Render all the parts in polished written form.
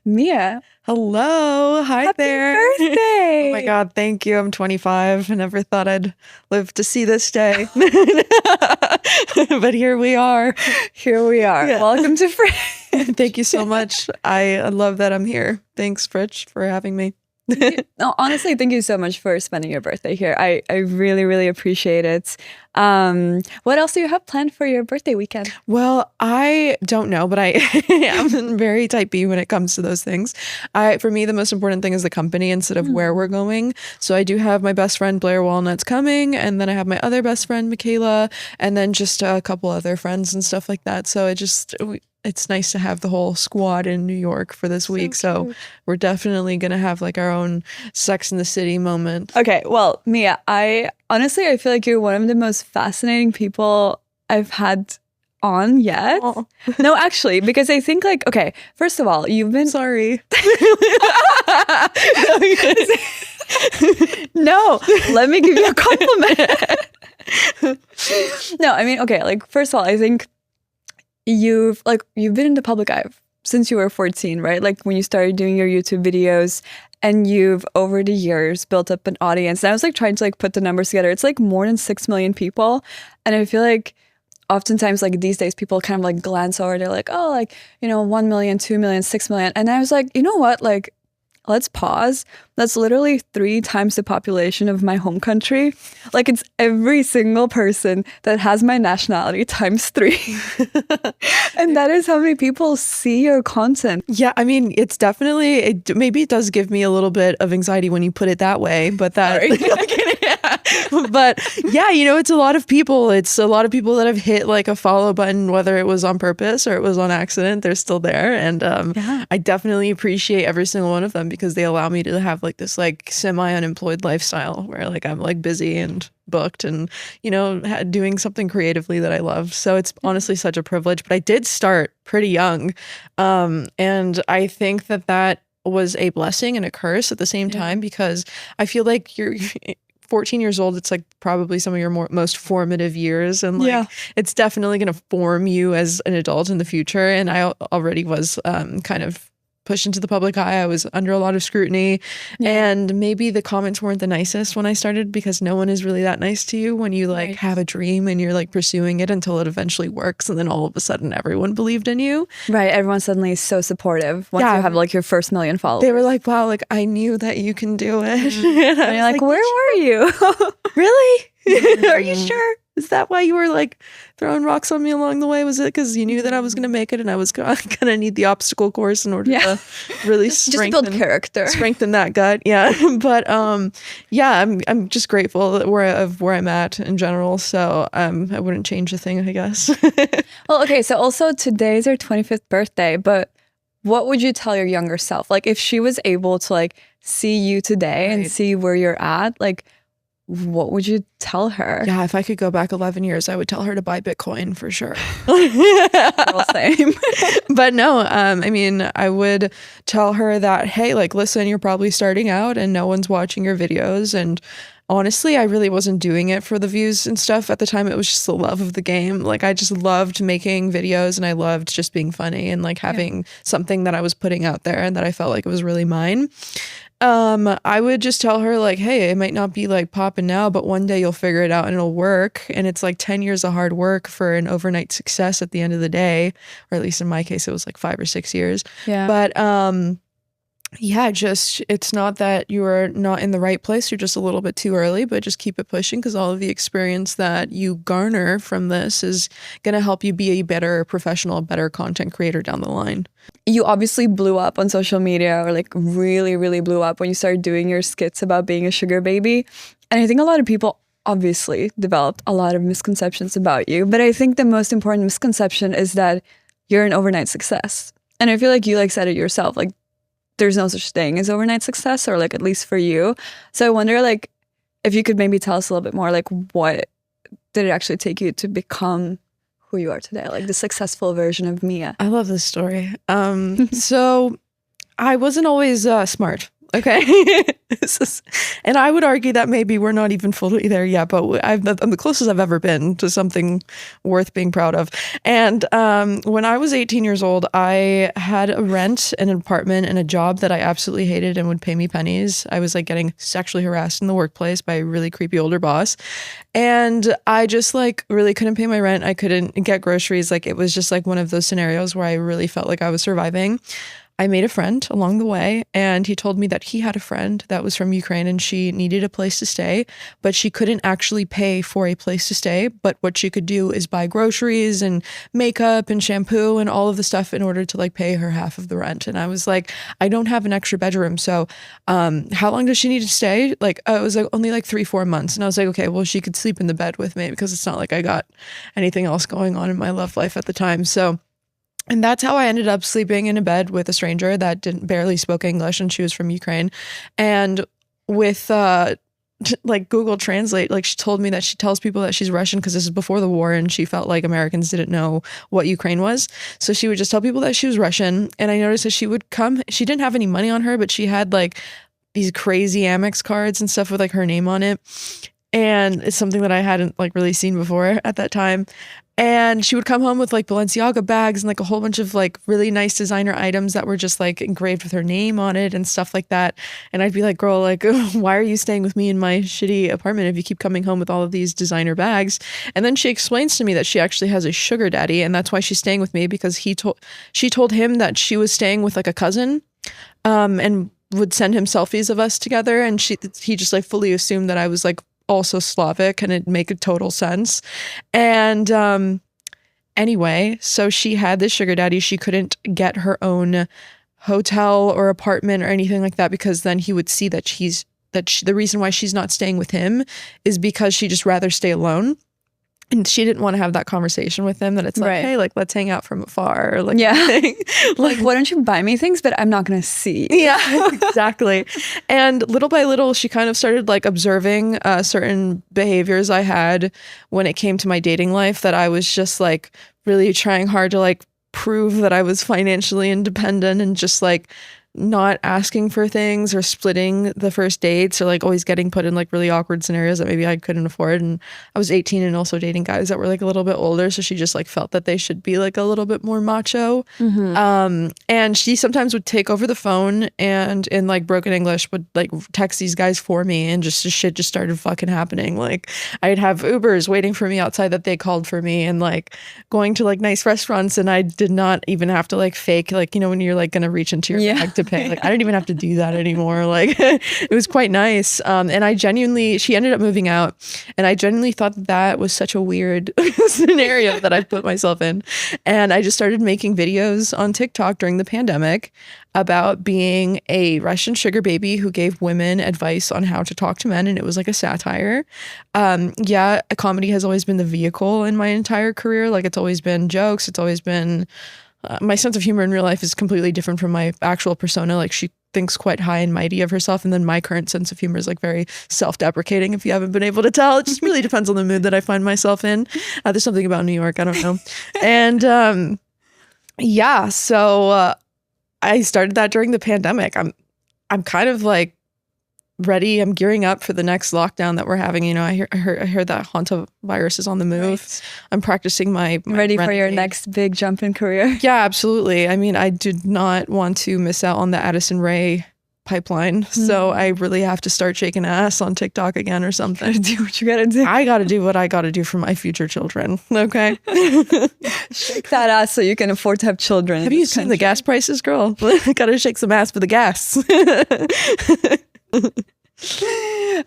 Mia, Hello. Hi happy there. birthday! Oh my God, thank you. I'm 25. I never thought I'd live to see this day. But here we are. Here we are. Yeah. Welcome to Frich. Thank you so much. I love that I'm here. Thanks, Frich, for having me. No, honestly, thank you so much for spending your birthday here. I really, really appreciate it. What else do you have planned for your birthday weekend? Well, I don't know, but I'm very type B when it comes to those things. For me, the most important thing is the company instead of where we're going. So I do have my best friend Blair Walnuts coming, and then I have my other best friend Michaela, and then just a couple other friends and stuff like that. So it's nice to have the whole squad in New York for this week. So cute. we're definitely gonna have like our own Sex in the City moment. Okay, well, Mia, I feel like you're one of the most fascinating people I've had on yet. Aw. No, actually, because I think like, okay, first of all, you've been Sorry. No, let me give you a compliment. No, I mean, okay, like first of all, I think you've been in the public eye since you were 14, right? Like when you started doing your YouTube videos, and you've over the years built up an audience. And I was like trying to like put the numbers together. It's like more than 6 million people. And I feel like oftentimes like these days people kind of like glance over, they're like, oh, like, 1 million, 2 million, 6 million. And I was like, you know what? Like, let's pause. That's literally 3 times the population of my home country. Like it's every single person that has my nationality times 3. And that is how many people see your content. Yeah, I mean, it's definitely, maybe it does give me a little bit of anxiety when you put it that way, but but yeah, it's a lot of people. It's a lot of people that have hit like a follow button, whether it was on purpose or it was on accident, they're still there. And I definitely appreciate every single one of them because they allow me to have like this like semi-unemployed lifestyle where like I'm like busy and booked and doing something creatively that I love. So it's honestly such a privilege. But I did start pretty young, and I think that was a blessing and a curse at the same time because I feel like you're 14 years old. It's like probably some of your most formative years, and like it's definitely going to form you as an adult in the future. And I already was kind of pushed into the public eye. I was under a lot of scrutiny, and maybe the comments weren't the nicest when I started because no one is really that nice to you when you like have a dream and you're like pursuing it until it eventually works, and then all of a sudden everyone believed in you. Right, everyone suddenly is so supportive once you have like your first million followers. They were like, "Wow, like I knew that you can do it." And you're like, "Where were you? Really? Are you sure? Is that why you were like throwing rocks on me along the way? Was it because you knew that I was going to make it and I was going to need the obstacle course in order to really just build character, strengthen that gut?" Yeah. But yeah, I'm just grateful of where I'm at in general. So I wouldn't change a thing, I guess. Well, okay. So also today's her 25th birthday, but what would you tell your younger self? Like if she was able to like see you today and see where you're at, like what would you tell her? Yeah, if I could go back 11 years, I would tell her to buy Bitcoin for sure. Girl, same. But no, I mean, I would tell her that, hey, like, listen, you're probably starting out and no one's watching your videos. And honestly, I really wasn't doing it for the views and stuff at the time. It was just the love of the game. Like, I just loved making videos and I loved just being funny and like having something that I was putting out there and that I felt like it was really mine. I would just tell her like, hey, it might not be like popping now, but one day you'll figure it out and it'll work. And it's like 10 years of hard work for an overnight success at the end of the day, or at least in my case, it was like 5 or 6 years. Yeah. But, yeah, just it's not that you are not in the right place. You're just a little bit too early, but just keep it pushing because all of the experience that you garner from this is going to help you be a better professional, better content creator down the line. You obviously blew up on social media, or like really, really blew up when you started doing your skits about being a sugar baby. And I think a lot of people obviously developed a lot of misconceptions about you. But I think the most important misconception is that you're an overnight success. And I feel like you like said it yourself, like there's no such thing as overnight success, or like at least for you. So I wonder like if you could maybe tell us a little bit more, like what did it actually take you to become who you are today, like the successful version of Mia? I love this story. So I wasn't always smart. Okay. And I would argue that maybe we're not even fully there yet, but I'm the closest I've ever been to something worth being proud of. And when I was 18 years old, I had a rent, an apartment, and a job that I absolutely hated and would pay me pennies. I was like getting sexually harassed in the workplace by a really creepy older boss. And I just like really couldn't pay my rent. I couldn't get groceries. Like it was just like one of those scenarios where I really felt like I was surviving. I made a friend along the way, and he told me that he had a friend that was from Ukraine and she needed a place to stay, but she couldn't actually pay for a place to stay. But what she could do is buy groceries and makeup and shampoo and all of the stuff in order to like pay her half of the rent. And I was like, I don't have an extra bedroom. So how long does she need to stay? Like, it was like only like 3-4 months. And I was like, okay, well, she could sleep in the bed with me because it's not like I got anything else going on in my love life at the time. And that's how I ended up sleeping in a bed with a stranger that barely spoke English, and she was from Ukraine. And with like Google Translate, like she told me that she tells people that she's Russian because this is before the war, and she felt like Americans didn't know what Ukraine was. So she would just tell people that she was Russian. And I noticed that she would come, she didn't have any money on her, but she had like these crazy Amex cards and stuff with like her name on it. And it's something that I hadn't like really seen before at that time. And she would come home with like Balenciaga bags and like a whole bunch of like really nice designer items that were just like engraved with her name on it and stuff like that. And I'd be like, girl, like, why are you staying with me in my shitty apartment if you keep coming home with all of these designer bags? And then she explains to me that she actually has a sugar daddy, and that's why she's staying with me, because she told him that she was staying with like a cousin, and would send him selfies of us together. And he just like fully assumed that I was like also Slavic, and it'd make a total sense. And anyway, so she had this sugar daddy. She couldn't get her own hotel or apartment or anything like that, because then he would see that the reason why she's not staying with him is because she just rather stay alone. And she didn't want to have that conversation with him, that it's like, hey, like, let's hang out from afar. Or like, like, why don't you buy me things, but I'm not going to see. Yeah, exactly. And little by little, she kind of started like observing certain behaviors I had when it came to my dating life, that I was just like really trying hard to like prove that I was financially independent, and just like not asking for things or splitting the first dates, or like always getting put in like really awkward scenarios that maybe I couldn't afford. And I was 18 and also dating guys that were like a little bit older, so she just like felt that they should be like a little bit more macho. And she sometimes would take over the phone and in like broken English would like text these guys for me, and just shit just started fucking happening. Like I'd have Ubers waiting for me outside that they called for me, and like going to like nice restaurants, and I did not even have to like fake, like, you know, when you're like gonna reach into your bag to pay. Like I didn't even have to do that anymore. Like it was quite nice. And she ended up moving out, and I genuinely thought that was such a weird scenario that I put myself in. And I just started making videos on TikTok during the pandemic about being a Russian sugar baby who gave women advice on how to talk to men. And it was like a satire. A comedy has always been the vehicle in my entire career. Like it's always been jokes. It's always been my sense of humor in real life is completely different from my actual persona. Like she thinks quite high and mighty of herself. And then my current sense of humor is like very self-deprecating, if you haven't been able to tell. It just really depends on the mood that I find myself in. There's something about New York, I don't know. And so I started that during the pandemic. I'm kind of like ready. I'm gearing up for the next lockdown that we're having. You know, I heard that hantavirus is on the move. Right. I'm practicing my ready for your next big jump in career. Yeah, absolutely. I mean, I did not want to miss out on the Addison Rae pipeline. So I really have to start shaking ass on TikTok again or something. You gotta do what you gotta do. I gotta do what I gotta do for my future children. Okay. Shake that ass so you can afford to have children. Have you seen the gas prices, girl? Gotta shake some ass for the gas.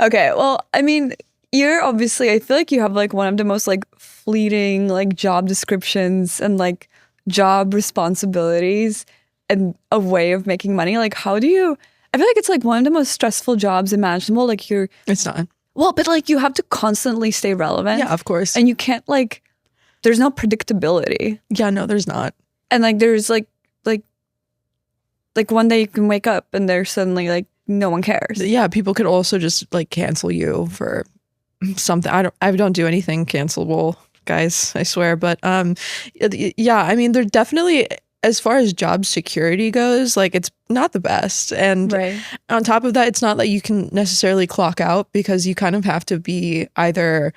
Okay, well, I mean, you're obviously, I feel like you have like one of the most like fleeting like job descriptions and like job responsibilities and a way of making money. Like how do you, I feel like it's like one of the most stressful jobs imaginable. Like it's not. Well, but like you have to constantly stay relevant. Yeah, of course. And you can't like, there's no predictability. Yeah, no, there's not. And like there's like one day you can wake up and there's suddenly like no one cares. Yeah, people could also just like cancel you for something. I don't do anything cancelable, guys, I swear. But yeah, I mean, there definitely as far as job security goes, like it's not the best. And on top of that, it's not that you can necessarily clock out, because you kind of have to be either,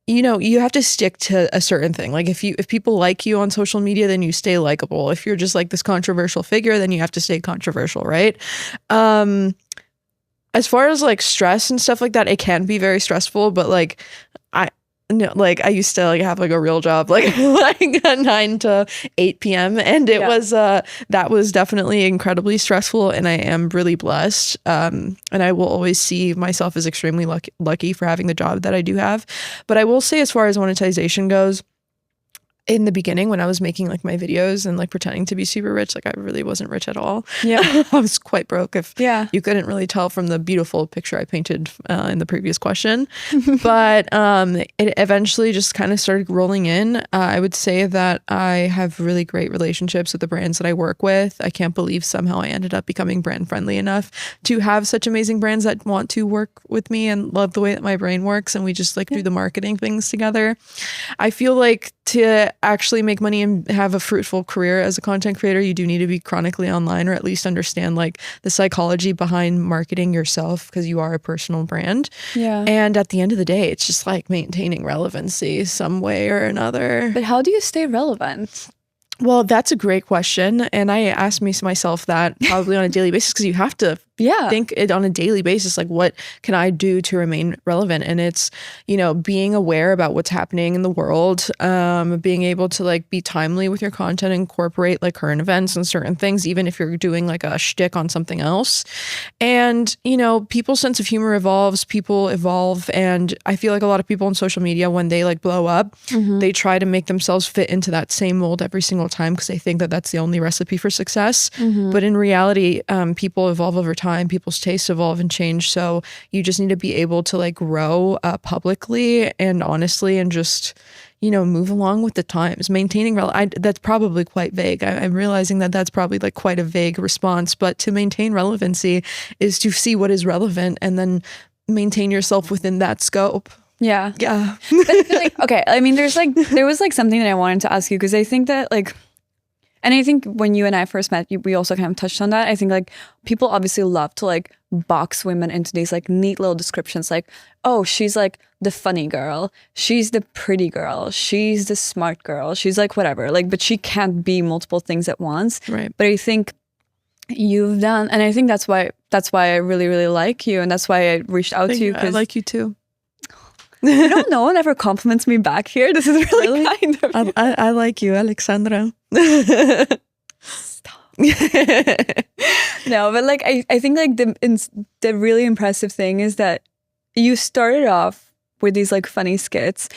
you know, you have to stick to a certain thing. Like if people like you on social media, then you stay likable. If you're just like this controversial figure, then you have to stay controversial, right? As far as like stress and stuff like that, it can be very stressful, but like I used to like have like a real job, like 9 to 8 p.m. and it was that was definitely incredibly stressful, and I am really blessed. And I will always see myself as extremely lucky for having the job that I do have. But I will say, as far as monetization goes, in the beginning when I was making like my videos and like pretending to be super rich, like I really wasn't rich at all. Yeah. I was quite broke, if you couldn't really tell from the beautiful picture I painted in the previous question. But it eventually just kind of started rolling in. I would say that I have really great relationships with the brands that I work with. I can't believe somehow I ended up becoming brand friendly enough to have such amazing brands that want to work with me and love the way that my brain works, and we just like do the marketing things together. I feel like to actually make money and have a fruitful career as a content creator, you do need to be chronically online, or at least understand like the psychology behind marketing yourself, because you are a personal brand. Yeah. And at the end of the day, it's just like maintaining relevancy some way or another. But how do you stay relevant? Well, that's a great question. And I ask myself that probably on a daily basis, because you have to think it on a daily basis, like what can I do to remain relevant? And it's, you know, being aware about what's happening in the world, being able to like be timely with your content, incorporate like current events and certain things, even if you're doing like a shtick on something else. And, you know, people's sense of humor evolves, people evolve. And I feel like a lot of people on social media, when they like blow up, they try to make themselves fit into that same mold every single time, because they think that that's the only recipe for success. But in reality, people evolve over time. People's tastes evolve and change. So you just need to be able to like grow publicly and honestly, and just, you know, move along with the times. Maintaining that's probably quite vague. I'm realizing that that's probably like quite a vague response, but to maintain relevancy is to see what is relevant and then maintain yourself within that scope. Yeah. But I feel like, okay, I mean, there was like something that I wanted to ask you, because I think that like, and I think when you and I first met, we also kind of touched on that. I think like people obviously love to like box women into these like neat little descriptions, like, oh, she's like the funny girl, she's the pretty girl, she's the smart girl, she's like whatever, like, but she can't be multiple things at once. Right. But I think you've done, and I think that's why I really, really like you, and that's why I reached out to you. I like you too. You know, no one ever compliments me back here. This is really kind of you. I like you, Aleksandra. Stop. No, but like I think like the really impressive thing is that you started off with these like funny skits,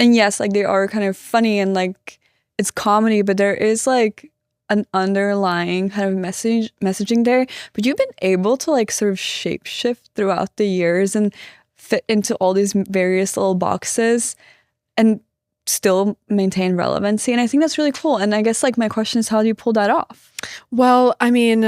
and yes, like they are kind of funny and like it's comedy, but there is like an underlying kind of messaging there. But you've been able to like sort of shapeshift throughout the years and fit into all these various little boxes and still maintain relevancy. And I think that's really cool. And I guess like my question is, how do you pull that off? Well, I mean,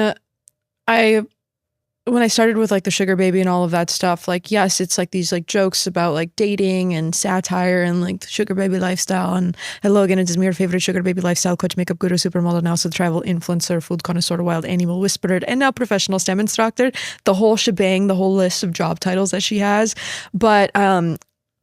when I started with like the sugar baby and all of that stuff, like, yes, it's like these like jokes about like dating and satire and like the sugar baby lifestyle. And hello again, it is your favorite sugar baby lifestyle coach, makeup guru, supermodel, now also travel influencer, food connoisseur, wild animal whisperer, and now professional STEM instructor. The whole shebang, the whole list of job titles that she has. But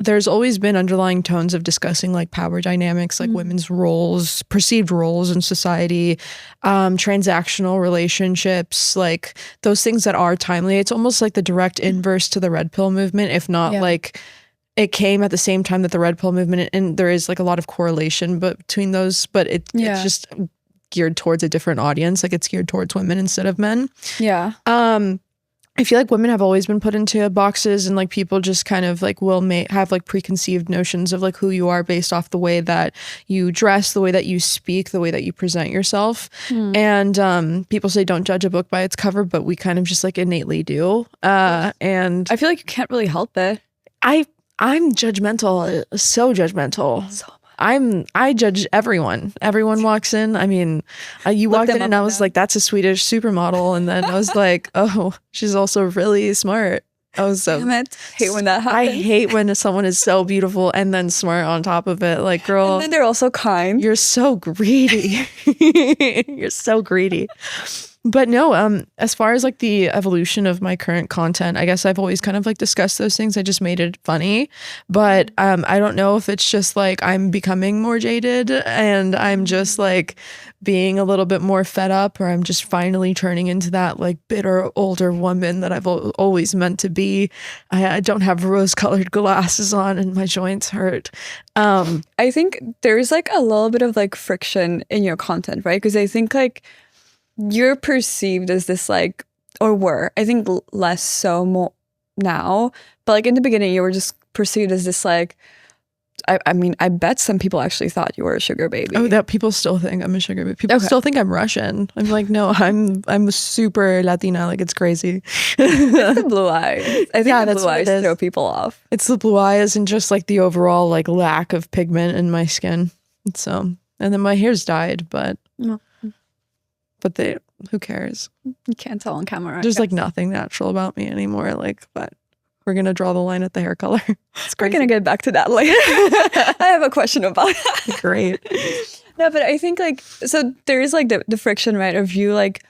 there's always been underlying tones of discussing like power dynamics, like women's roles, perceived roles in society, transactional relationships, like those things that are timely. It's almost like the direct inverse to the red pill movement, if not like it came at the same time that the red pill movement, and there is like a lot of correlation between those, but it's just geared towards a different audience. Like it's geared towards women instead of men. Yeah. I feel like women have always been put into boxes, and like people just kind of like will have like preconceived notions of like who you are based off the way that you dress, the way that you speak, the way that you present yourself. And people say don't judge a book by its cover, but we kind of just like innately do. And I feel like you can't really help it. I'm judgmental, so judgmental. So I judge everyone. Everyone walks in. I mean, you walked in and I was like, that's a Swedish supermodel. And then I was like, oh, she's also really smart. Oh, so damn it. Hate when that happens. I hate when someone is so beautiful and then smart on top of it. Like, girl, and then they're also kind. You're so greedy. You're so greedy. But no, as far as like the evolution of my current content, I guess I've always kind of like discussed those things. I just made it funny. But I don't know if it's just like I'm becoming more jaded and I'm just like being a little bit more fed up, or I'm just finally turning into that like bitter older woman that I've always meant to be. I don't have rose-colored glasses on and my joints hurt. I think there's like a little bit of like friction in your content, right? Because I think like you're perceived as this like, or were, I think less so more now, but like in the beginning you were just perceived as this like, I mean, I bet some people actually thought you were a sugar baby. Oh, that people still think I'm a sugar baby. People still think I'm Russian. I'm like, no, I'm super Latina. Like, it's crazy. It's the blue eyes. I think the blue eyes throw people off. It's the blue eyes and just like the overall like lack of pigment in my skin. So, and then my hair's dyed, but who cares? You can't tell on camera. There's like nothing natural about me anymore. Like, but we're going to draw the line at the hair color. We're going to get back to that later. I have a question about that. Great. No, but I think like, so there is like the friction, right, of you like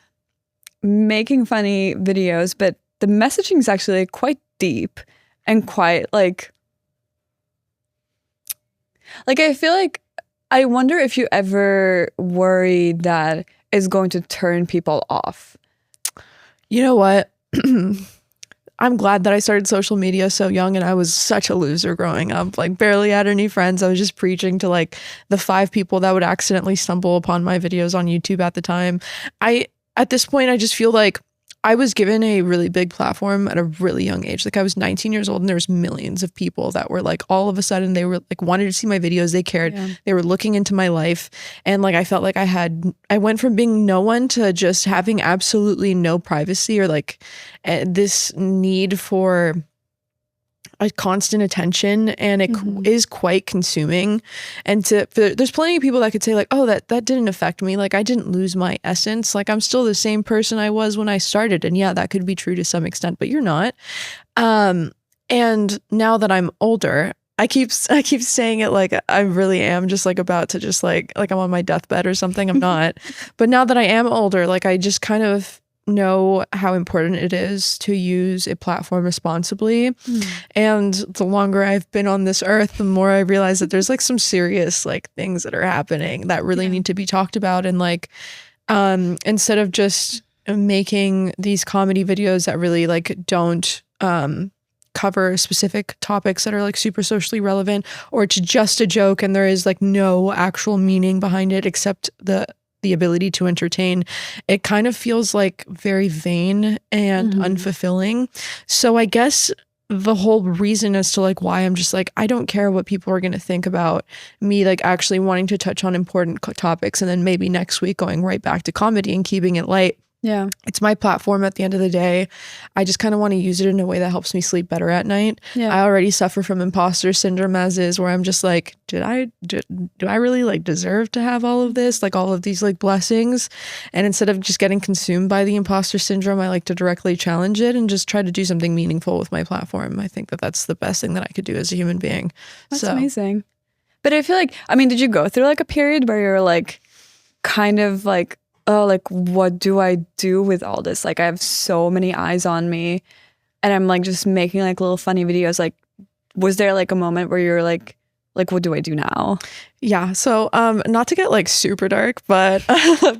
making funny videos, but the messaging is actually like, quite deep and quite like I feel like, I wonder if you ever worry that it's going to turn people off. You know what? I'm glad that I started social media so young, and I was such a loser growing up. Like, barely had any friends. I was just preaching to like the 5 people that would accidentally stumble upon my videos on YouTube at the time. At this point, I just feel like I was given a really big platform at a really young age. Like, I was 19 years old and there was millions of people that were like, all of a sudden they were like, wanted to see my videos. They cared. Yeah. They were looking into my life. And like, I felt like I went from being no one to just having absolutely no privacy, or like this need for a constant attention, and it is quite consuming. And there's plenty of people that could say like, oh, that didn't affect me. Like, I didn't lose my essence. Like, I'm still the same person I was when I started. And yeah, that could be true to some extent, but you're not. And now that I'm older, I keep saying it like I really am just like about to just like I'm on my deathbed or something. I'm not. But now that I am older, like I just kind of know how important it is to use a platform responsibly. And the longer I've been on this earth, the more I realize that there's like some serious like things that are happening that really need to be talked about. And like instead of just making these comedy videos that really like don't cover specific topics that are like super socially relevant, or it's just a joke and there is like no actual meaning behind it except the ability to entertain, it kind of feels like very vain and unfulfilling. So I guess the whole reason as to like why I'm just like, I don't care what people are going to think about me like actually wanting to touch on important topics and then maybe next week going right back to comedy and keeping it light. Yeah. It's my platform at the end of the day. I just kind of want to use it in a way that helps me sleep better at night. Yeah. I already suffer from imposter syndrome as is, where I'm just like, do I really like deserve to have all of this? Like all of these like blessings? And instead of just getting consumed by the imposter syndrome, I like to directly challenge it and just try to do something meaningful with my platform. I think that that's the best thing that I could do as a human being. That's amazing. But I feel like, I mean, did you go through like a period where you're like kind of like, oh, like, what do I do with all this? Like, I have so many eyes on me and I'm like just making like little funny videos. Like, was there like a moment where you're like, what do I do now? Yeah. So not to get like super dark, but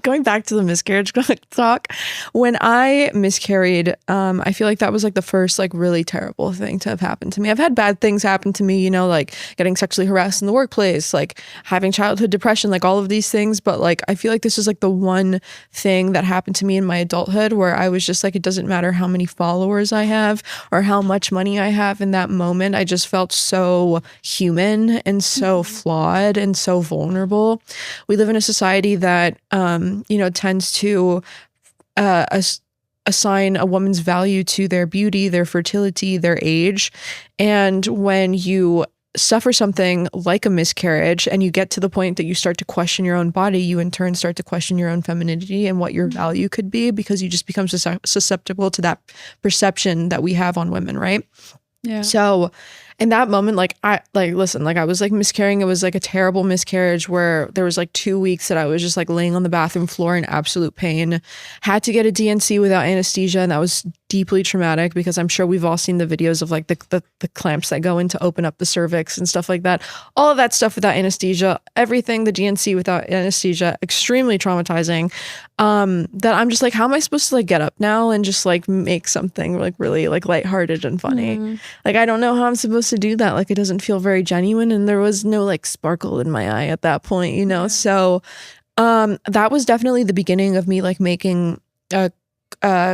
going back to the miscarriage talk, when I miscarried, I feel like that was like the first like really terrible thing to have happened to me. I've had bad things happen to me, you know, like getting sexually harassed in the workplace, like having childhood depression, like all of these things. But like, I feel like this is like the one thing that happened to me in my adulthood where I was just like, it doesn't matter how many followers I have or how much money I have in that moment. I just felt so human and so flawed and so vulnerable. We live in a society that, tends to assign a woman's value to their beauty, their fertility, their age. And when you suffer something like a miscarriage and you get to the point that you start to question your own body, you in turn start to question your own femininity and what your value could be, because you just become susceptible to that perception that we have on women, right? Yeah. So in that moment, I was like miscarrying. It was like a terrible miscarriage where there was like 2 weeks that I was just like laying on the bathroom floor in absolute pain. Had to get a DNC without anesthesia, and that was deeply traumatic, because I'm sure we've all seen the videos of like the clamps that go in to open up the cervix and stuff like that. All of that stuff without anesthesia, everything, the DNC without anesthesia, extremely traumatizing. That I'm just like, how am I supposed to like get up now and just like make something like really like lighthearted and funny? Like, I don't know how I'm supposed to do that. Like, it doesn't feel very genuine, and there was no like sparkle in my eye at that point, you know? So that was definitely the beginning of me like making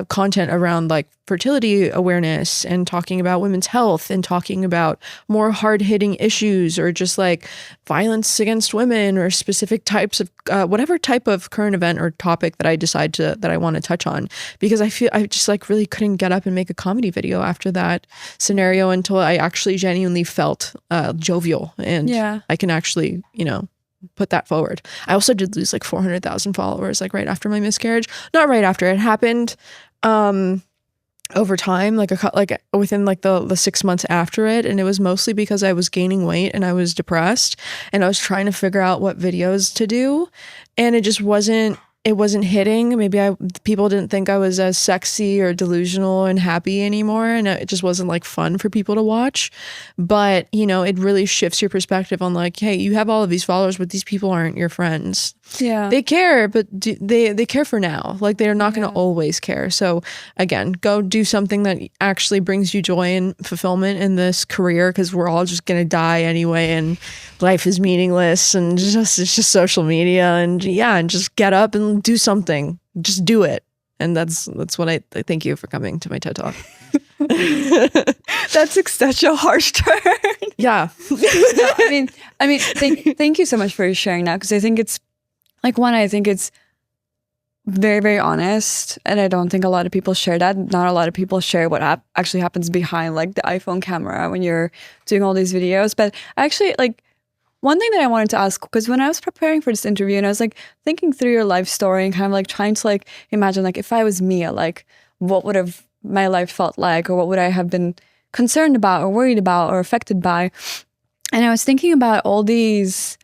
content around like fertility awareness and talking about women's health and talking about more hard-hitting issues, or just like violence against women, or specific types of whatever type of current event or topic that I decide that I want to touch on, because I feel I just like really couldn't get up and make a comedy video after that scenario until I actually genuinely felt jovial, and I can actually, you know, put that forward. I also did lose like 400,000 followers like right after my miscarriage. Not right after it happened. Over time, like within like the 6 months after it. And it was mostly because I was gaining weight and I was depressed, and I was trying to figure out what videos to do, and it just wasn't hitting. Maybe people didn't think I was as sexy or delusional and happy anymore, and it just wasn't like fun for people to watch. But, you know, it really shifts your perspective on like, hey, you have all of these followers, but these people aren't your friends. Yeah. They care, but they care for now. Like, they're not going to always care. So again, go do something that actually brings you joy and fulfillment in this career, because we're all just going to die anyway, and life is meaningless, and it's just social media, and just get up and do something. Just do it. And that's what I thank you for coming to my TED Talk. That's like such a harsh turn. Yeah. No, I mean, thank you so much for sharing that, because I think it's like, one, I think it's very, very honest, and I don't think a lot of people share that. Not a lot of people share what actually happens behind like the iPhone camera when you're doing all these videos. But actually, like, one thing that I wanted to ask, because when I was preparing for this interview and I was like thinking through your life story and kind of like trying to like imagine like, if I was Mia, like what would have my life felt like, or what would I have been concerned about or worried about or affected by? And I was thinking about all these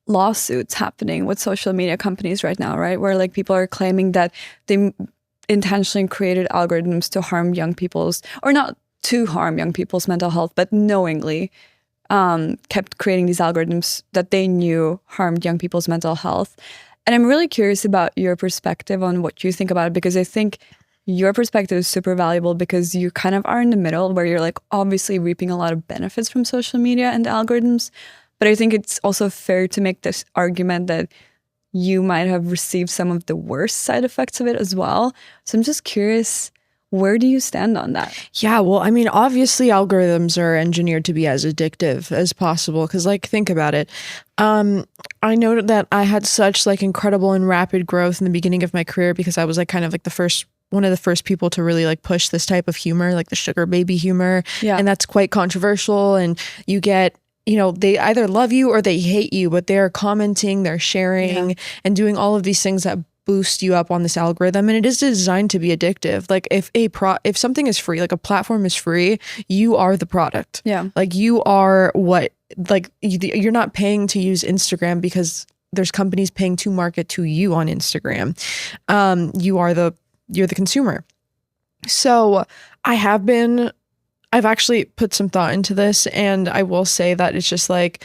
lawsuits happening with social media companies right now, right? Where like people are claiming that they intentionally created algorithms to harm young people's, or not to harm young people's mental health, but knowingly kept creating these algorithms that they knew harmed young people's mental health. And I'm really curious about your perspective on what you think about it, because I think your perspective is super valuable, because you kind of are in the middle where you're like obviously reaping a lot of benefits from social media and algorithms. But I think it's also fair to make this argument that you might have received some of the worst side effects of it as well. So I'm just curious, where do you stand on that? Yeah, well, I mean, obviously algorithms are engineered to be as addictive as possible, because like, think about it. I know that I had such like incredible and rapid growth in the beginning of my career, because I was like kind of like one of the first people to really like push this type of humor, like the sugar baby humor. Yeah. And that's quite controversial, and you get, you know, they either love you or they hate you, but they're commenting, they're sharing, and doing all of these things that boost you up on this algorithm. And it is designed to be addictive. Like if something is free, like a platform is free, you are the product. Yeah. Like you are what, like you're not paying to use Instagram because there's companies paying to market to you on Instagram. You're the consumer. So I've actually put some thought into this, and I will say that it's just like,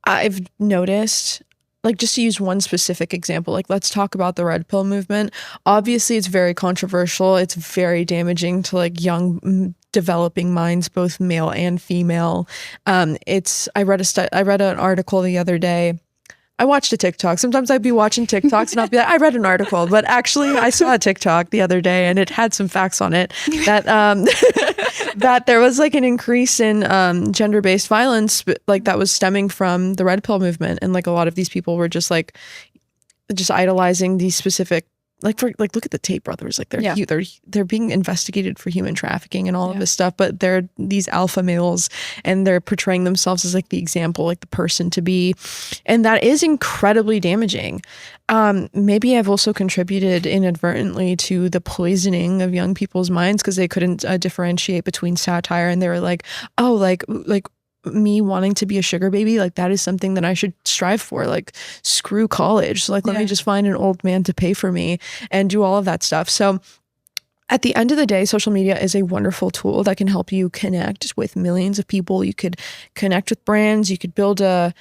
I've noticed, like, just to use one specific example, like let's talk about the red pill movement. Obviously it's very controversial. It's very damaging to like young developing minds, both male and female. I read an article the other day. I watched a TikTok. Sometimes I'd be watching TikToks and I'll be like, I read an article, but actually I saw a TikTok the other day and it had some facts on it that that there was like an increase in gender-based violence, like that was stemming from the red pill movement. And like a lot of these people were just idolizing these specific look at the Tate brothers. Like they're being investigated for human trafficking and all of this stuff, but they're these alpha males and they're portraying themselves as like the example, like the person to be. And that is incredibly damaging. Maybe I've also contributed inadvertently to the poisoning of young people's minds because they couldn't differentiate between satire, and they were like, oh, like me wanting to be a sugar baby, like that is something that I should strive for. Like screw college. So, like let me just find an old man to pay for me and do all of that stuff. So at the end of the day, social media is a wonderful tool that can help you connect with millions of people. You could connect with brands. You could build a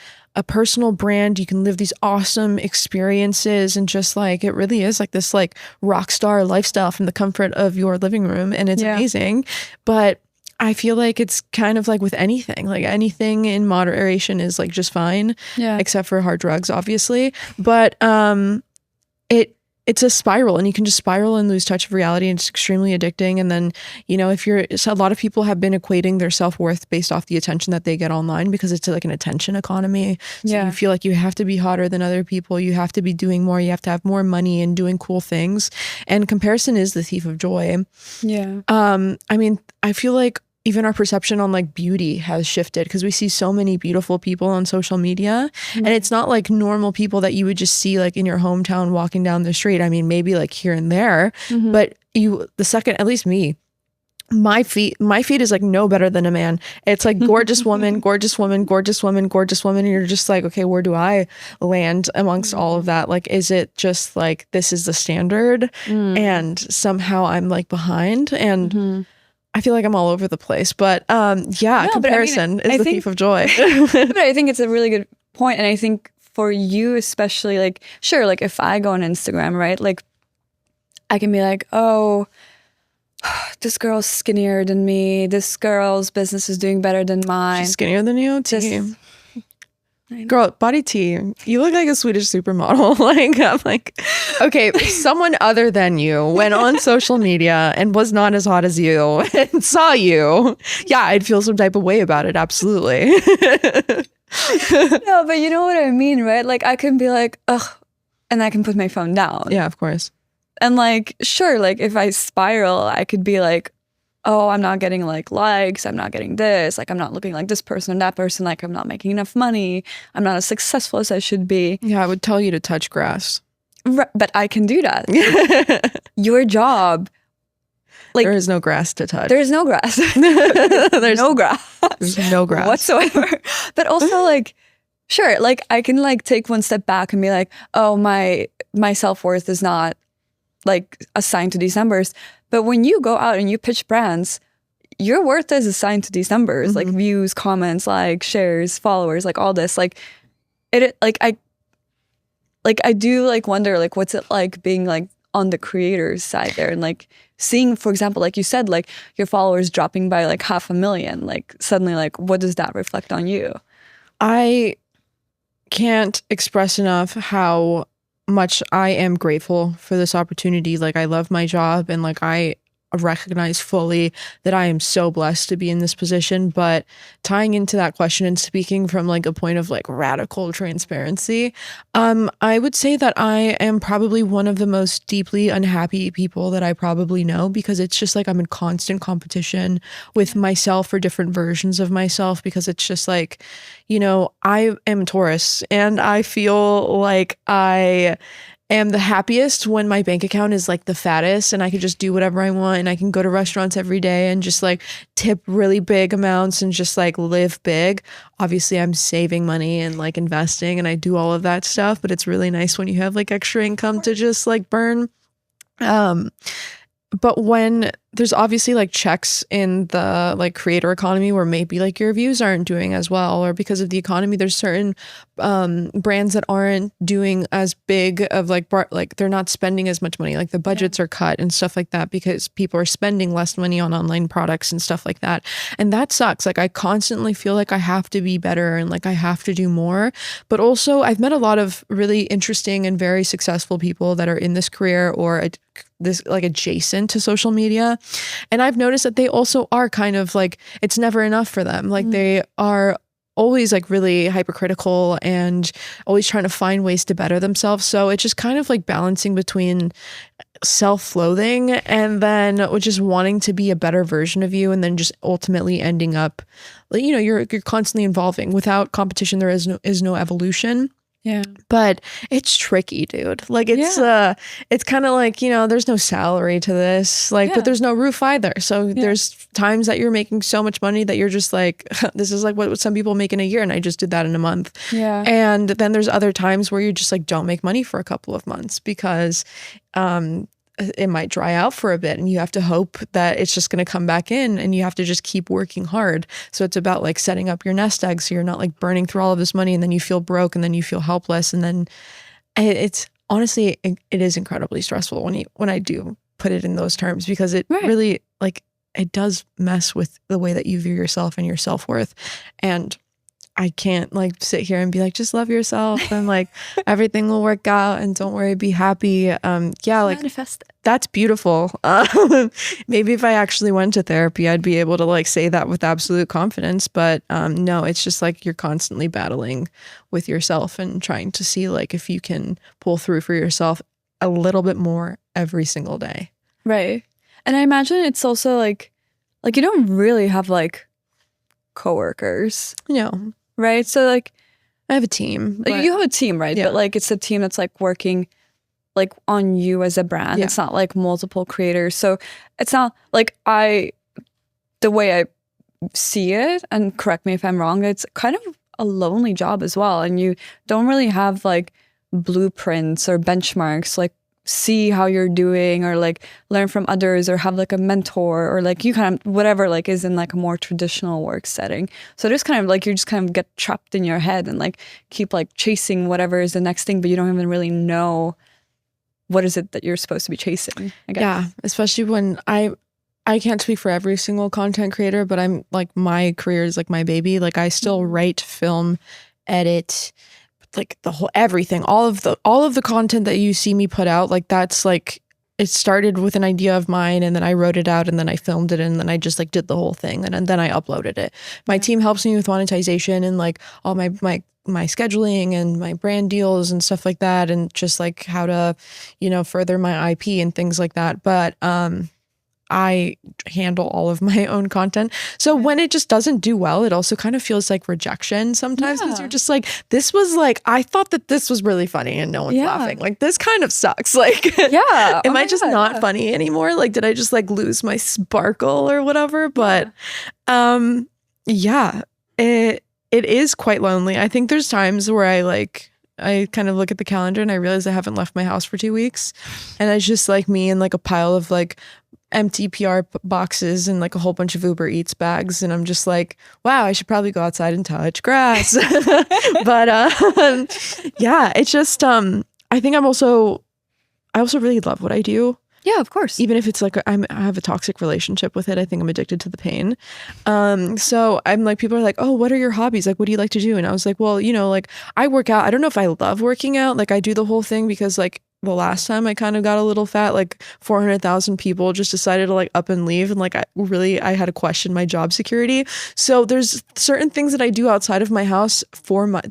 personal brand. You can live these awesome experiences, and just like it really is like this like rock star lifestyle from the comfort of your living room, and it's amazing. But I feel like it's kind of like with anything, like anything in moderation is like just fine, except for hard drugs, obviously. But it's a spiral, and you can just spiral and lose touch of reality, and it's extremely addicting. And then, you know, a lot of people have been equating their self-worth based off the attention that they get online, because it's like an attention economy. So you feel like you have to be hotter than other people. You have to be doing more. You have to have more money and doing cool things. And comparison is the thief of joy. Yeah. I mean, I feel like even our perception on like beauty has shifted because we see so many beautiful people on social media, and it's not like normal people that you would just see like in your hometown walking down the street. I mean, maybe like here and there, but the second, at least me, my feed is like no better than a man. It's like gorgeous woman, gorgeous woman, gorgeous woman, gorgeous woman. And you're just like, okay, where do I land amongst all of that? Like, is it just like, this is the standard and somehow I'm like behind? And I feel like I'm all over the place, but comparison is the thief of joy. But I think it's a really good point. And I think for you especially, like, sure, like if I go on Instagram, right, like I can be like, oh, this girl's skinnier than me. This girl's business is doing better than mine. She's skinnier than you? Girl, body T, you look like a Swedish supermodel. Like, I'm like, okay, someone other than you went on social media and was not as hot as you and saw you. Yeah, I'd feel some type of way about it. Absolutely. No, but you know what I mean, right? Like, I can be like, ugh, and I can put my phone down. Yeah, of course. And like, sure, like if I spiral, I could be like, oh, I'm not getting like likes, I'm not getting this, like I'm not looking like this person and that person, like I'm not making enough money, I'm not as successful as I should be. Yeah, I would tell you to touch grass. But I can do that. Your job, like there is no grass to touch. There's no grass. There's no grass. There's no grass whatsoever. But also like, sure, like I can like take one step back and be like, oh, my self-worth is not like assigned to these numbers. But when you go out and you pitch brands, your worth is assigned to these numbers, like views, comments, like shares, followers, like all this. Like I do like wonder like what's it like being like on the creator's side there, and like seeing, for example, like you said, like your followers dropping by like 500,000, like suddenly like what does that reflect on you? I can't express enough how much I am grateful for this opportunity. Like I love my job, and like I recognize fully that I am so blessed to be in this position. But tying into that question and speaking from like a point of like radical transparency, I would say that I am probably one of the most deeply unhappy people that I probably know, because it's just like I'm in constant competition with myself for different versions of myself, because it's just like, you know, I am Taurus and I feel like I am the happiest when my bank account is like the fattest and I can just do whatever I want, and I can go to restaurants every day and just like tip really big amounts and just like live big. Obviously I'm saving money and like investing and I do all of that stuff, but it's really nice when you have like extra income to just like burn. But when there's obviously like checks in the like creator economy where maybe like your views aren't doing as well, or because of the economy, there's certain brands that aren't doing as big of like they're not spending as much money, like the budgets are cut and stuff like that, because people are spending less money on online products and stuff like that. And that sucks. Like I constantly feel like I have to be better and like I have to do more. But also I've met a lot of really interesting and very successful people that are in this career or this like adjacent to social media. And I've noticed that they also are kind of like, it's never enough for them. Like they are always like really hypercritical and always trying to find ways to better themselves. So it's just kind of like balancing between self-loathing and then just wanting to be a better version of you, and then just ultimately ending up, you know, you're constantly evolving. Without competition, there is no evolution. Yeah. But it's tricky, dude. Like it's kind of like, you know, there's no salary to this, like, but there's no roof either. So there's times that you're making so much money that you're just like, this is like what some people make in a year, and I just did that in a month. Yeah. And then there's other times where you just like don't make money for a couple of months because it might dry out for a bit, and you have to hope that it's just going to come back in, and you have to just keep working hard. So it's about like setting up your nest egg so you're not like burning through all of this money and then you feel broke and then you feel helpless. And then it's honestly, it is incredibly stressful when I do put it in those terms, because it really like, it does mess with the way that you view yourself and your self-worth. And I can't like sit here and be like, just love yourself and like everything will work out and don't worry, be happy. Like manifest it. That's beautiful. Maybe if I actually went to therapy, I'd be able to like say that with absolute confidence. But no, it's just like you're constantly battling with yourself and trying to see like if you can pull through for yourself a little bit more every single day. Right. And I imagine it's also like you don't really have like coworkers. No. Right. So like I have a team. You have a team, right? Yeah. But like it's a team that's like working like on you as a brand. Yeah. It's not like multiple creators. So it's not like the way I see it, and correct me if I'm wrong, it's kind of a lonely job as well. And you don't really have like blueprints or benchmarks, like see how you're doing or like learn from others or have like a mentor or like you kind of whatever like is in like a more traditional work setting. So just kind of like you just kind of get trapped in your head and like keep like chasing whatever is the next thing, but you don't even really know what is it that you're supposed to be chasing, I guess. Yeah, especially when I can't speak for every single content creator, but I'm like, my career is like my baby. Like I still write, film, edit, like the whole everything, all of the content that you see me put out, like that's like, it started with an idea of mine, and then I wrote it out, and then I filmed it, and then I just like did the whole thing, and then I uploaded it. My team helps me with monetization and like all my scheduling and my brand deals and stuff like that, and just like how to, you know, further my IP and things like that. But I handle all of my own content. So when it just doesn't do well, it also kind of feels like rejection sometimes, because you're just like, this was like, I thought that this was really funny and no one's laughing. Like this kind of sucks. Like, am I just not funny anymore? Like, did I just like lose my sparkle or whatever? But it is quite lonely. I think there's times where I kind of look at the calendar and I realize I haven't left my house for 2 weeks, and it's just like me and like a pile of like empty PR boxes and like a whole bunch of Uber Eats bags, and I'm just like, wow, I should probably go outside and touch grass. But it's just I think I also really love what I do. Yeah, of course. Even if it's like I have a toxic relationship with it, I think I'm addicted to the pain. So I'm like, people are like, oh, what are your hobbies? Like, what do you like to do? And I was like, well, you know, like I work out. I don't know if I love working out. Like I do the whole thing because like the last time I kind of got a little fat, like 400,000 people just decided to like up and leave. And like, I had to question my job security. So there's certain things that I do outside of my house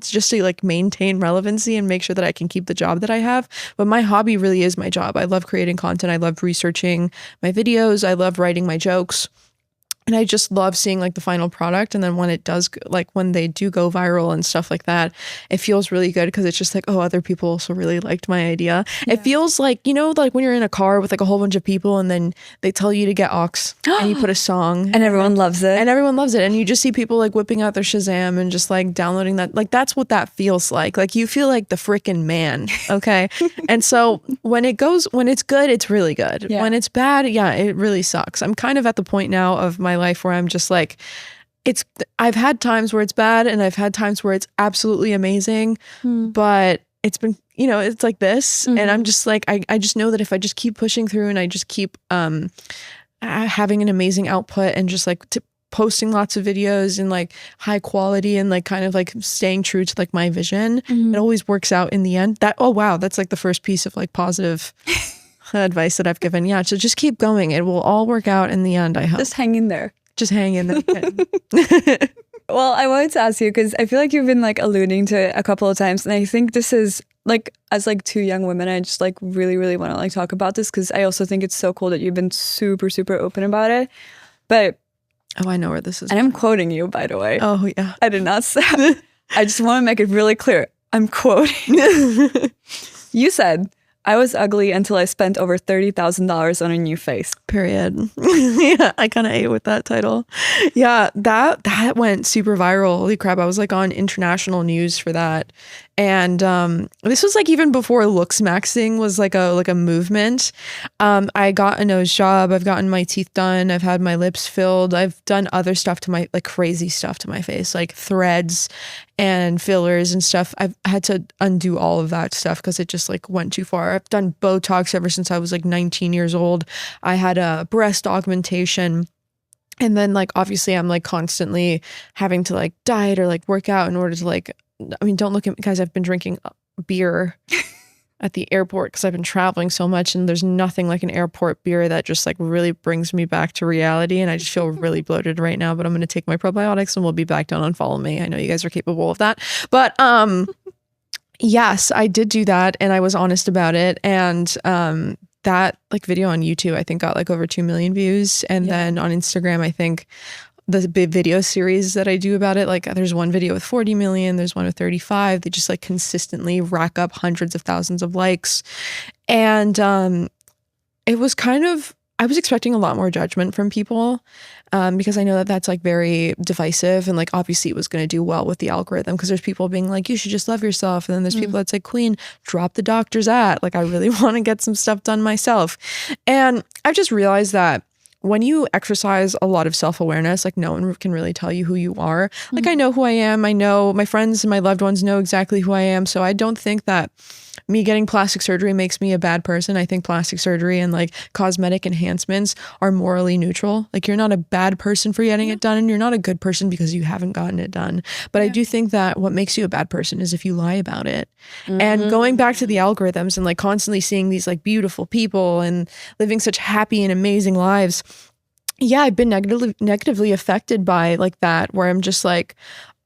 just to like maintain relevancy and make sure that I can keep the job that I have. But my hobby really is my job. I love creating content. I love researching my videos. I love writing my jokes. And I just love seeing like the final product. And then when it does, like when they do go viral and stuff like that, it feels really good because it's just like, oh, other people also really liked my idea. Yeah. It feels like, you know, like when you're in a car with like a whole bunch of people and then they tell you to get aux and you put a song. And everyone loves it. And everyone loves it. And you just see people like whipping out their Shazam and just like downloading that. Like that's what that feels like. Like you feel like the freaking man. Okay. And so when it's good, it's really good. Yeah. When it's bad, it really sucks. I'm kind of at the point now of my life where I'm just like, I've had times where it's bad and I've had times where it's absolutely amazing, but it's been, you know, it's like this. And I'm just like, I just know that if I just keep pushing through and I just keep having an amazing output and just like posting lots of videos and like high quality and like kind of like staying true to like my vision, it always works out in the end. That's like the first piece of like positive advice that I've given. Yeah, so just keep going. It will all work out in the end, I hope. Just hang in there. Just hang in there. Well, I wanted to ask you because I feel like you've been like alluding to it a couple of times, and I think this is like, as like two young women, I just like really, really want to like talk about this because I also think it's so cool that you've been super, super open about it. But Oh, I know where this is. and I'm quoting you, by the way. Oh, yeah. I did not say. I just want to make it really clear. I'm quoting. You said, I was ugly until I spent over $30,000 on a new face. Period. Yeah, I kind of ate with that title. Yeah, that went super viral. Holy crap. I was like on international news for that. And this was like even before looks maxing was like a movement. I got a nose job. I've gotten my teeth done. I've had my lips filled. I've done other stuff to my, like crazy stuff to my face, like threads and fillers and stuff. I've had to undo all of that stuff because it just like went too far. I've done Botox ever since I was like 19 years old. I had a breast augmentation. And then like, obviously I'm like constantly having to like diet or like work out in order to like, I mean, don't look at me, guys. I've been drinking beer at the airport because I've been traveling so much, and there's nothing like an airport beer that just like really brings me back to reality. And I just feel really bloated right now, but I'm going to take my probiotics and we'll be back. Don't unfollow me. I know you guys are capable of that. But yes, I did do that, and I was honest about it. And that like video on YouTube, I think got like over 2 million views. And then on Instagram, I think the big video series that I do about it, like there's one video with 40 million, there's one with 35. They just like consistently rack up hundreds of thousands of likes. And it was kind of, I was expecting a lot more judgment from people because I know that that's like very divisive, and like obviously it was going to do well with the algorithm because there's people being like, you should just love yourself. And then there's people that's like, Queen, drop the doctor's at. Like I really want to get some stuff done myself. And I've just realized that when you exercise a lot of self-awareness, like no one can really tell you who you are. Like I know who I am. I know my friends and my loved ones know exactly who I am. So I don't think that me getting plastic surgery makes me a bad person. I think plastic surgery and like cosmetic enhancements are morally neutral. Like you're not a bad person for getting it done, and you're not a good person because you haven't gotten it done. But I do think that what makes you a bad person is if you lie about it. And going back to the algorithms and like constantly seeing these like beautiful people and living such happy and amazing lives. Yeah, I've been negatively affected by like that, where I'm just like,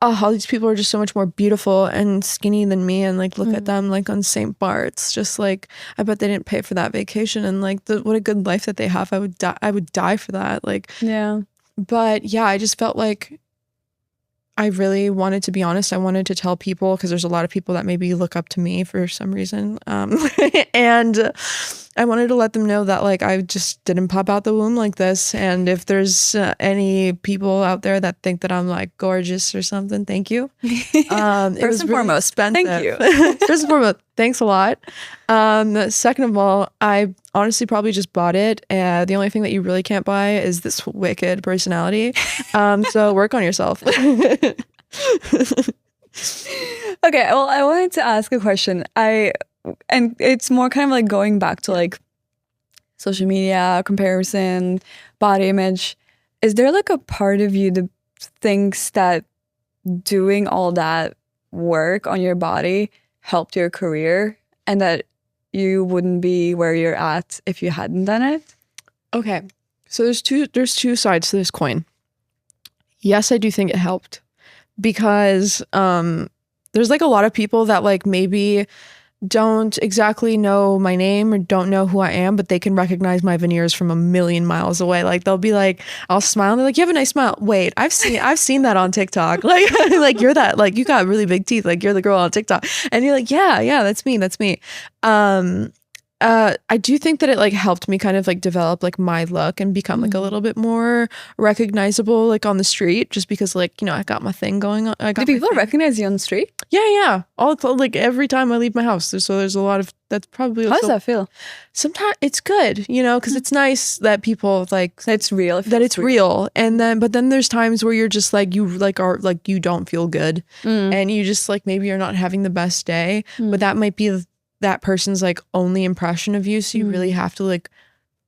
oh, all these people are just so much more beautiful and skinny than me, and like look at them like on St. Bart's, just like I bet they didn't pay for that vacation, and like what a good life that they have. I would die for that. Like but yeah, I just felt like I really wanted to be honest. I wanted to tell people, because there's a lot of people that maybe look up to me for some reason. And I wanted to let them know that like I just didn't pop out the womb like this. And if there's any people out there that think that I'm like gorgeous or something, thank you. First and foremost, thank you. First and foremost, thanks a lot. Second of all, I honestly probably just bought it. The only thing that you really can't buy is this wicked personality. So work on yourself. Okay, well, I wanted to ask a question. And it's more kind of like going back to like social media, comparison, body image. Is there like a part of you that thinks that doing all that work on your body helped your career, and that you wouldn't be where you're at if you hadn't done it? Okay, so there's two sides to this coin. Yes, I do think it helped, because there's like a lot of people that like maybe don't exactly know my name or don't know who I am, but they can recognize my veneers from a million miles away. Like they'll be like, I'll smile and they're like, you have a nice smile. Wait, I've seen that on TikTok. Like, like you're that, like you got really big teeth. Like you're the girl on TikTok. And you're like, yeah, that's me. I do think that it like helped me kind of like develop like my look and become like a little bit more recognizable like on the street, just because like, you know, I got my thing going on. Do people recognize you on the street? Yeah. All like every time I leave my house. So there's a lot of, that's probably how does that feel? Sometimes it's good, you know, because it's nice that people like it's real. That it's real. And then but then there's times where you're just like you like are like you don't feel good, and you just like maybe you're not having the best day, but that might be that person's like only impression of you, so you really have to like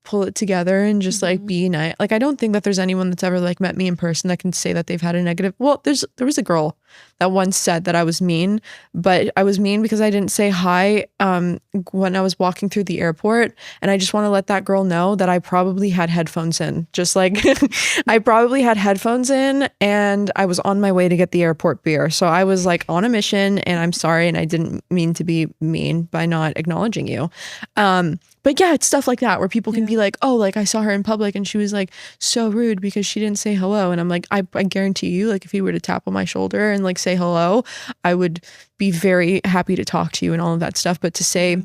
pull it together and just like be nice. Like I don't think that there's anyone that's ever like met me in person that can say that they've had a negative. Well, there was a girl that once said that I was mean, but I was mean because I didn't say hi when I was walking through the airport. And I just want to let that girl know that I probably had headphones in, just like I probably had headphones in, and I was on my way to get the airport beer. So I was like on a mission, and I'm sorry, and I didn't mean to be mean by not acknowledging you. But yeah, it's stuff like that where people can be like, oh, like I saw her in public and she was like so rude because she didn't say hello. And I'm like, I guarantee you, like if you were to tap on my shoulder and like say hello, I would be very happy to talk to you and all of that stuff. But to say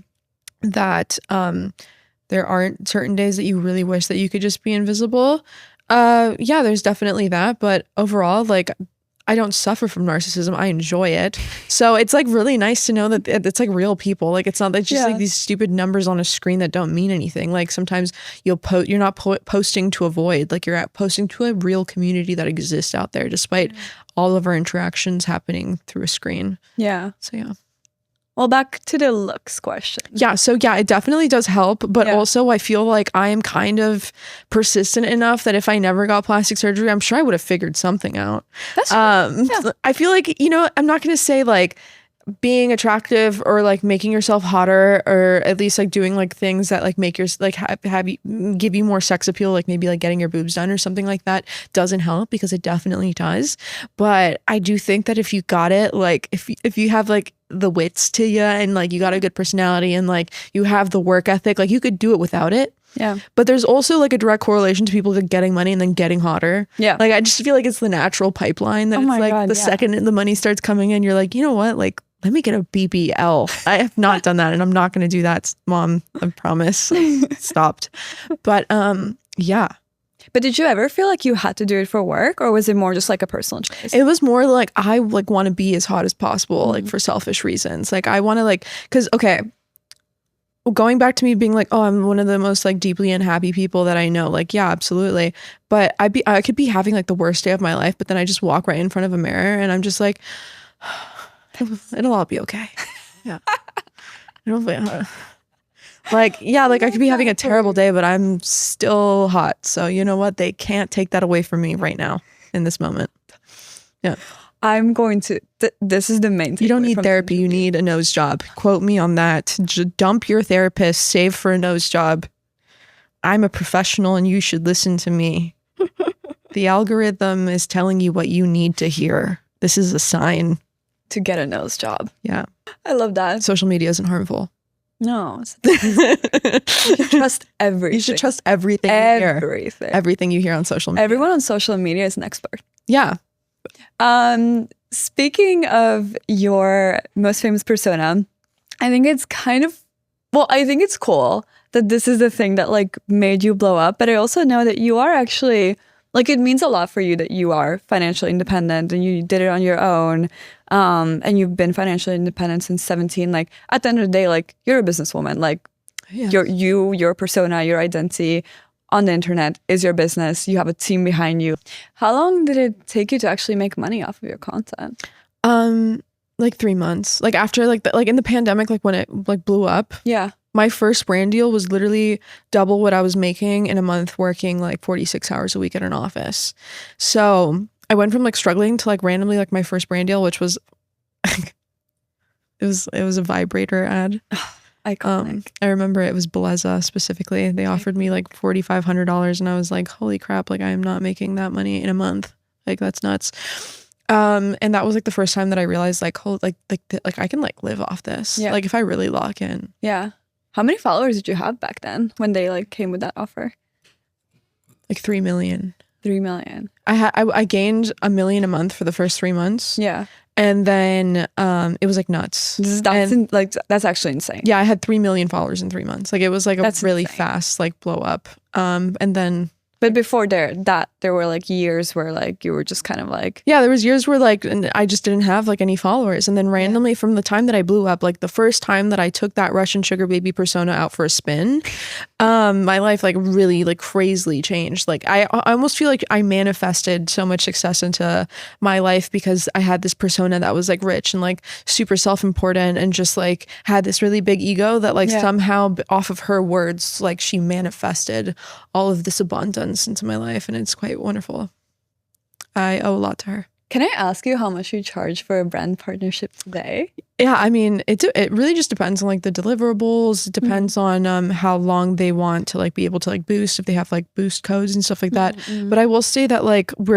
that there aren't certain days that you really wish that you could just be invisible, yeah, there's definitely that. But overall, like I don't suffer from narcissism. I enjoy it. So it's like really nice to know that it's like real people. Like it's not like just like these stupid numbers on a screen that don't mean anything. Like sometimes you're not posting to avoid, like you're posting to a real community that exists out there despite all of our interactions happening through a screen. Yeah. So yeah. Well, back to the looks question. Yeah. So yeah, it definitely does help. But also I feel like I am kind of persistent enough that if I never got plastic surgery, I'm sure I would have figured something out. That's I feel like, you know, I'm not going to say like being attractive or like making yourself hotter, or at least like doing like things that like make your like have you give you more sex appeal, like maybe like getting your boobs done or something like that doesn't help, because it definitely does. But I do think that if you got it, like if you have like the wits to you and like you got a good personality and like you have the work ethic, like you could do it without it. Yeah. But there's also like a direct correlation to people getting money and then getting hotter. Yeah. Like I just feel like it's the natural pipeline that it's like the second the money starts coming in, you're like, you know what? Like, let me get a BBL. I have not done that and I'm not going to do that, Mom. I promise. Stopped. But yeah. But did you ever feel like you had to do it for work, or was it more just like a personal choice? It was more like I like want to be as hot as possible, like for selfish reasons. Like I want to like, because okay, going back to me being like, oh, I'm one of the most like deeply unhappy people that I know. Like, yeah, absolutely. But I could be having like the worst day of my life, but then I just walk right in front of a mirror and I'm just like, it'll all be okay. Yeah. It'll be like, yeah, like I could be having a terrible day, but I'm still hot. So you know what? They can't take that away from me right now in this moment. Yeah. I'm going to, this is the main thing. You don't need therapy. You need a nose job. Quote me on that. Dump your therapist, save for a nose job. I'm a professional and you should listen to me. The algorithm is telling you what you need to hear. This is a sign. To get a nose job. Yeah. I love that. Social media isn't harmful. No. You should trust everything. You should trust everything you hear. Everything you hear on social media. Everyone on social media is an expert. Yeah. Speaking of your most famous persona, I think it's kind of, well, I think it's cool that this is the thing that like made you blow up. But I also know that you are actually, like, it means a lot for you that you are financially independent and you did it on your own. And you've been financially independent since 17. Like at the end of the day, like you're a businesswoman. Like your persona, your identity on the internet is your business. You have a team behind you. How long did it take you to actually make money off of your content? Like 3 months. Like after like in the pandemic, like when it like blew up. Yeah. My first brand deal was literally double what I was making in a month working like 46 hours a week at an office. So I went from like struggling to like randomly like my first brand deal, which was it was a vibrator ad. Iconic. I remember it was Beleza specifically. They offered me like $4,500 and I was like, holy crap, like I am not making that money in a month. Like that's nuts. And that was like the first time that I realized like, like I can like live off this. Yeah. Like if I really lock in. Yeah. How many followers did you have back then when they like came with that offer? Like 3 million. 3 million. I gained 1 million a month for the first 3 months. Yeah. And then it was like nuts. That's actually insane. Yeah, I had 3 million followers in 3 months. Like it was like that's really fast like blow up. And then but before there were like years where like you were just kind of like, yeah, there was years where like and I just didn't have like any followers, and then randomly from the time that I blew up, like the first time that I took that Russian sugar baby persona out for a spin, my life like really like crazily changed. Like I almost feel like I manifested so much success into my life because I had this persona that was like rich and like super self-important and just like had this really big ego that like somehow off of her words like she manifested all of this abundance into my life, and it's quite wonderful. I owe a lot to her. Can I ask you how much you charge for a brand partnership today? Yeah, I mean, it really just depends on like the deliverables. It depends on how long they want to like be able to like boost, if they have like boost codes and stuff like that. But I will say that like we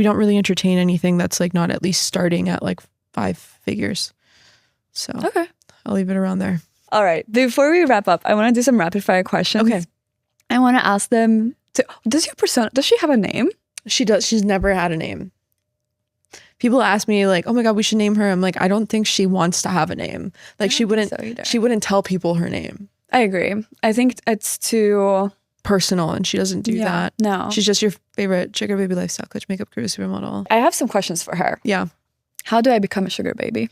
don't really entertain anything that's like not at least starting at like 5 figures. So Okay, I'll leave it around there. all right. Before we wrap up, I want to do some rapid fire questions. Okay. I want to ask them. Does your persona? Does she have a name? She does. She's never had a name. People ask me like, "Oh my God, we should name her." I'm like, I don't think she wants to have a name. Like she wouldn't tell people her name. I agree. I think it's too personal, and she doesn't do that. No, she's just your favorite sugar baby lifestyle coach, makeup guru, supermodel. I have some questions for her. Yeah. How do I become a sugar baby?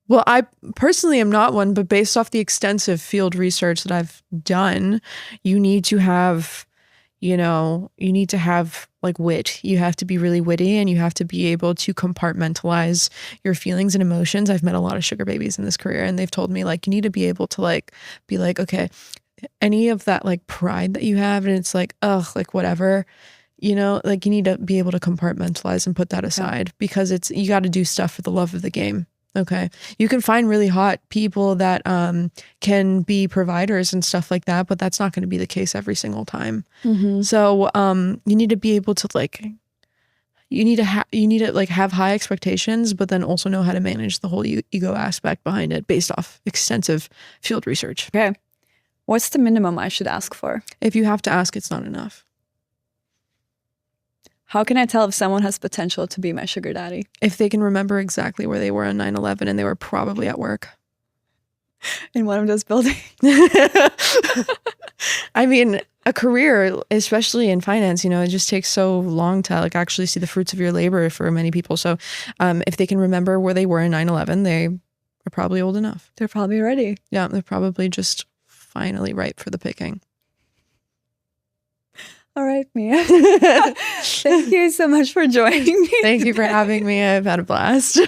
Well, I personally am not one, but based off the extensive field research that I've done, you need to have like wit. You have to be really witty, and you have to be able to compartmentalize your feelings and emotions. I've met a lot of sugar babies in this career, and they've told me like, you need to be able to like, be like, okay, any of that like pride that you have, and it's like, ugh, like whatever, like you need to be able to compartmentalize and put that aside, because you got to do stuff for the love of the game. Okay. You can find really hot people that can be providers and stuff like that, but that's not going to be the case every single time. So you need to be able to like, you need to like have high expectations, but then also know how to manage the whole ego aspect behind it based off extensive field research. Okay. What's the minimum I should ask for? If you have to ask, it's not enough. How can I tell if someone has potential to be my sugar daddy? If they can remember exactly where they were on 9/11 and they were probably at work. In one of those buildings. I mean, a career, especially in finance, it just takes so long to like actually see the fruits of your labor for many people. So if they can remember where they were in 9/11, they are probably old enough. They're probably ready. Yeah, they're probably just finally ripe for the picking. All right, Mia. Thank you so much for joining me. Thank you for having me. I've had a blast.